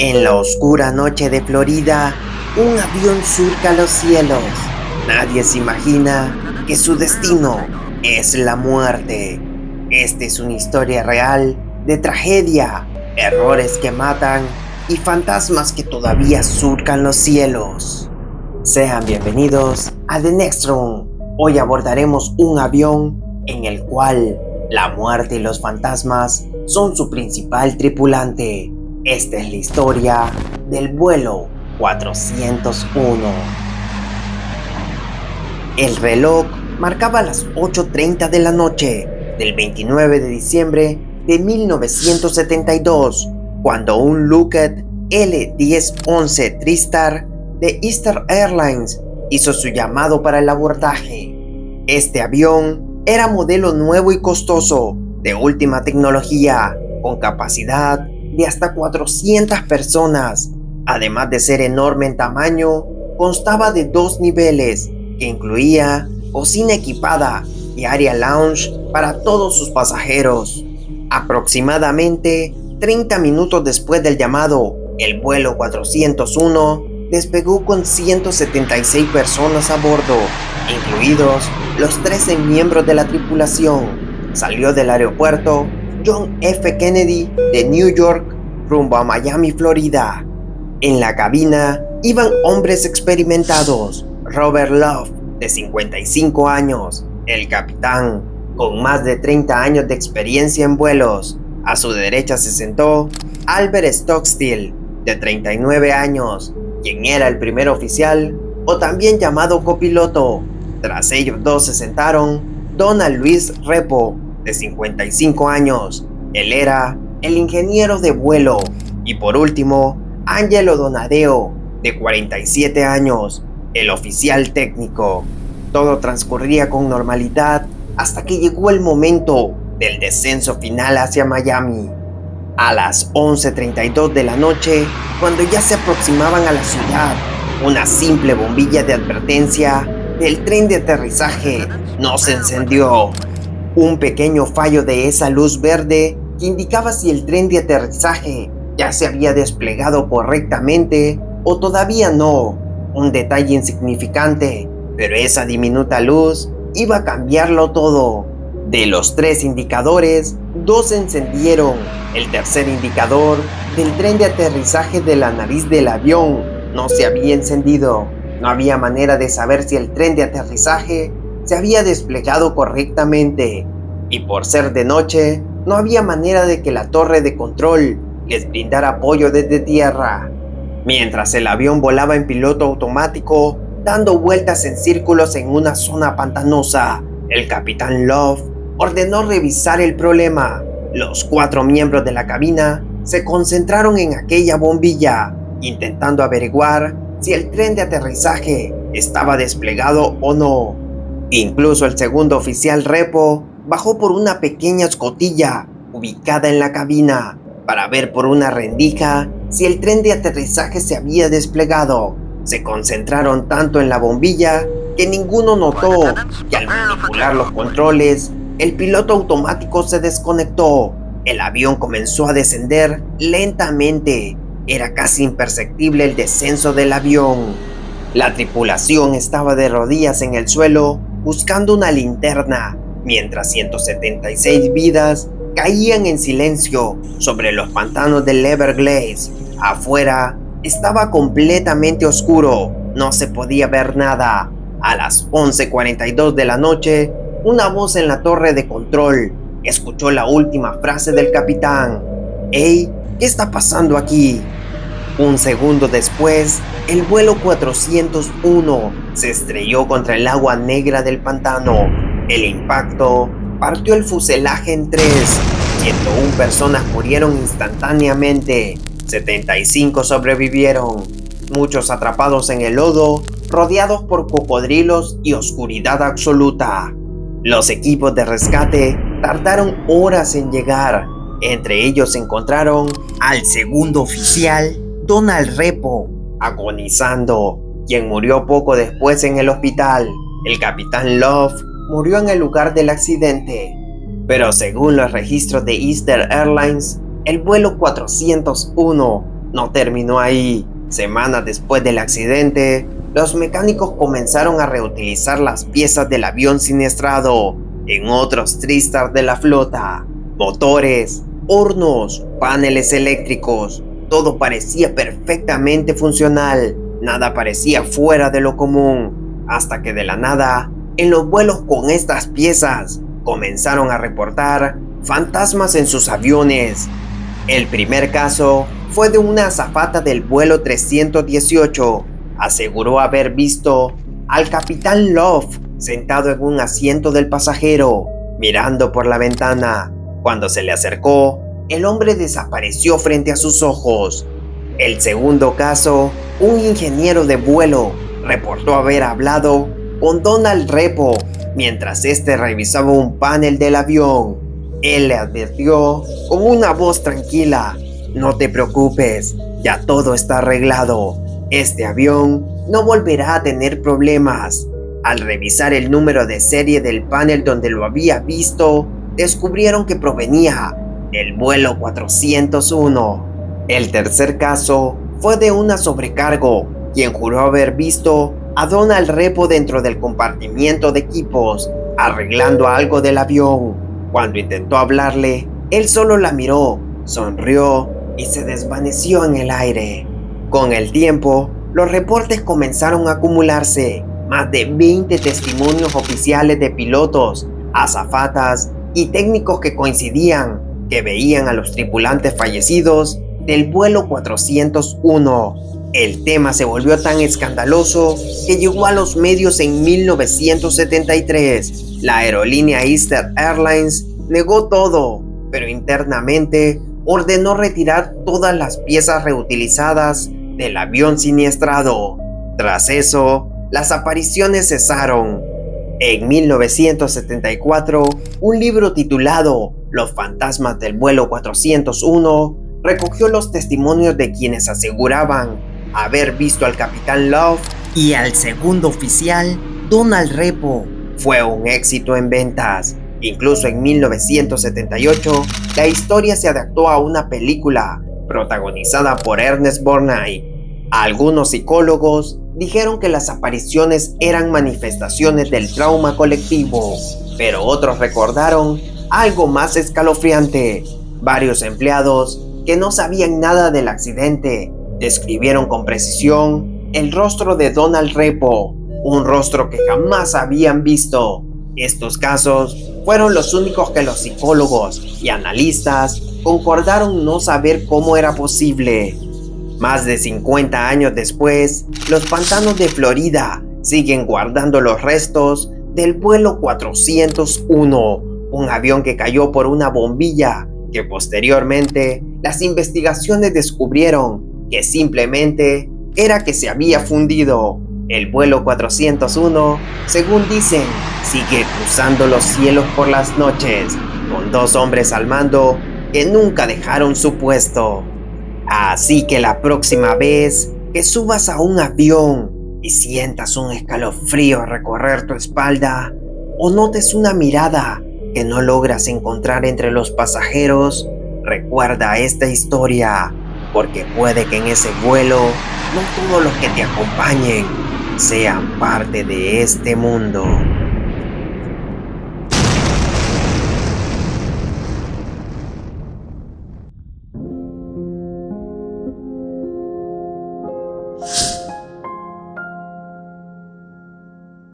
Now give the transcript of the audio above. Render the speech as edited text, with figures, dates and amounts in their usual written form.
En la oscura noche de Florida, un avión surca los cielos. Nadie se imagina que su destino es la muerte. Esta es una historia real de tragedia, errores que matan y fantasmas que todavía surcan los cielos. Sean bienvenidos a The Next Room. Hoy abordaremos un avión en el cual la muerte y los fantasmas son su principal tripulante. Esta es la historia del vuelo 401. El reloj marcaba las 8:30 de la noche del 29 de diciembre de 1972, cuando un Lockheed L-1011 TriStar de Eastern Airlines hizo su llamado para el abordaje. Este avión era modelo nuevo y costoso, de última tecnología, con capacidad de hasta 400 personas. Además de ser enorme en tamaño, constaba de 2 niveles, que incluía cocina equipada y área lounge para todos sus pasajeros. Aproximadamente 30 minutos después del llamado, el vuelo 401 despegó con 176 personas a bordo, incluidos los 13 miembros de la tripulación. Salió del aeropuerto John F. Kennedy de New York rumbo a Miami, Florida. En la cabina iban hombres experimentados: Robert Love, de 55 años, el capitán, con más de 30 años de experiencia en vuelos. A su derecha se sentó Albert Stockstill, de 39 años, quien era el primer oficial, o también llamado copiloto. Tras ellos dos se sentaron Donald Louis Repo, de 55 años. Él era el ingeniero de vuelo. Y por último, Angelo Donadeo, de 47 años, el oficial técnico. Todo transcurría con normalidad hasta que llegó el momento del descenso final hacia Miami. A las 11:32 de la noche, cuando ya se aproximaban a la ciudad, una simple bombilla de advertencia del tren de aterrizaje no se encendió. Un pequeño fallo de esa luz verde que indicaba si el tren de aterrizaje ya se había desplegado correctamente o todavía no. Un detalle insignificante, pero esa diminuta luz iba a cambiarlo todo. De los 3 indicadores, 2 se encendieron. El tercer indicador del tren de aterrizaje de la nariz del avión no se había encendido. No había manera de saber si el tren de aterrizaje se había desplegado correctamente. Y por ser de noche, no había manera de que la torre de control les brindara apoyo desde tierra. Mientras el avión volaba en piloto automático, dando vueltas en círculos en una zona pantanosa, el capitán Love ordenó revisar el problema. Los 4 miembros de la cabina se concentraron en aquella bombilla, intentando averiguar si el tren de aterrizaje estaba desplegado o no. Incluso el segundo oficial Repo bajó por una pequeña escotilla ubicada en la cabina para ver por una rendija si el tren de aterrizaje se había desplegado. Se concentraron tanto en la bombilla que ninguno notó que al manipular los controles, el piloto automático se desconectó. El avión comenzó a descender lentamente. Era casi imperceptible el descenso del avión. La tripulación estaba de rodillas en el suelo buscando una linterna, mientras 176 vidas caían en silencio sobre los pantanos del Everglades. Afuera estaba completamente oscuro, no se podía ver nada. A las 11:42 de la noche, una voz en la torre de control escuchó la última frase del capitán: «Hey, ¿qué está pasando aquí?». Un segundo después, el vuelo 401 se estrelló contra el agua negra del pantano. El impacto partió el fuselaje en 3. 101 personas murieron instantáneamente. 75 sobrevivieron, muchos atrapados en el lodo, rodeados por cocodrilos y oscuridad absoluta. Los equipos de rescate tardaron horas en llegar. Entre ellos encontraron al segundo oficial, Donald Repo, agonizando, quien murió poco después en el hospital. El capitán Love murió en el lugar del accidente. Pero según los registros de Eastern Airlines, el vuelo 401 no terminó ahí. Semanas después del accidente, los mecánicos comenzaron a reutilizar las piezas del avión siniestrado en otros TriStar de la flota. Motores, hornos, paneles eléctricos, todo parecía perfectamente funcional. Nada parecía fuera de lo común, hasta que de la nada, en los vuelos con estas piezas, comenzaron a reportar fantasmas en sus aviones. El primer caso fue de una azafata del vuelo 318. Aseguró haber visto al capitán Love sentado en un asiento del pasajero, mirando por la ventana. Cuando se le acercó, el hombre desapareció frente a sus ojos. El segundo caso, un ingeniero de vuelo reportó haber hablado con Donald Repo mientras este revisaba un panel del avión. Él le advirtió con una voz tranquila: no te preocupes, ya todo está arreglado. Este avión no volverá a tener problemas. Al revisar el número de serie del panel donde lo había visto, descubrieron que provenía del vuelo 401. El tercer caso fue de una sobrecargo, quien juró haber visto a Donald Repo dentro del compartimiento de equipos, arreglando algo del avión. Cuando intentó hablarle, él solo la miró, sonrió y se desvaneció en el aire. Con el tiempo, los reportes comenzaron a acumularse. Más de 20 testimonios oficiales de pilotos, azafatas y técnicos que coincidían que veían a los tripulantes fallecidos del vuelo 401. El tema se volvió tan escandaloso que llegó a los medios en 1973. La aerolínea Eastern Airlines negó todo, pero internamente ordenó retirar todas las piezas reutilizadas del avión siniestrado. Tras eso, las apariciones cesaron. En 1974, un libro titulado Los fantasmas del vuelo 401 recogió los testimonios de quienes aseguraban haber visto al capitán Love y al segundo oficial, Donald Repo. Fue un éxito en ventas. Incluso en 1978, la historia se adaptó a una película protagonizada por Ernest Borgnine. Algunos psicólogos dijeron que las apariciones eran manifestaciones del trauma colectivo, pero otros recordaron algo más escalofriante. Varios empleados que no sabían nada del accidente describieron con precisión el rostro de Donald Repo, un rostro que jamás habían visto. Estos casos fueron los únicos que los psicólogos y analistas concordaron no saber cómo era posible. Más de 50 años después, los pantanos de Florida siguen guardando los restos del vuelo 401, un avión que cayó por una bombilla que posteriormente las investigaciones descubrieron que simplemente era que se había fundido. El vuelo 401, según dicen, sigue cruzando los cielos por las noches, con 2 hombres al mando que nunca dejaron su puesto. Así que la próxima vez que subas a un avión y sientas un escalofrío recorrer tu espalda, o notes una mirada que no logras encontrar entre los pasajeros, recuerda esta historia, porque puede que en ese vuelo no todos los que te acompañen sean parte de este mundo.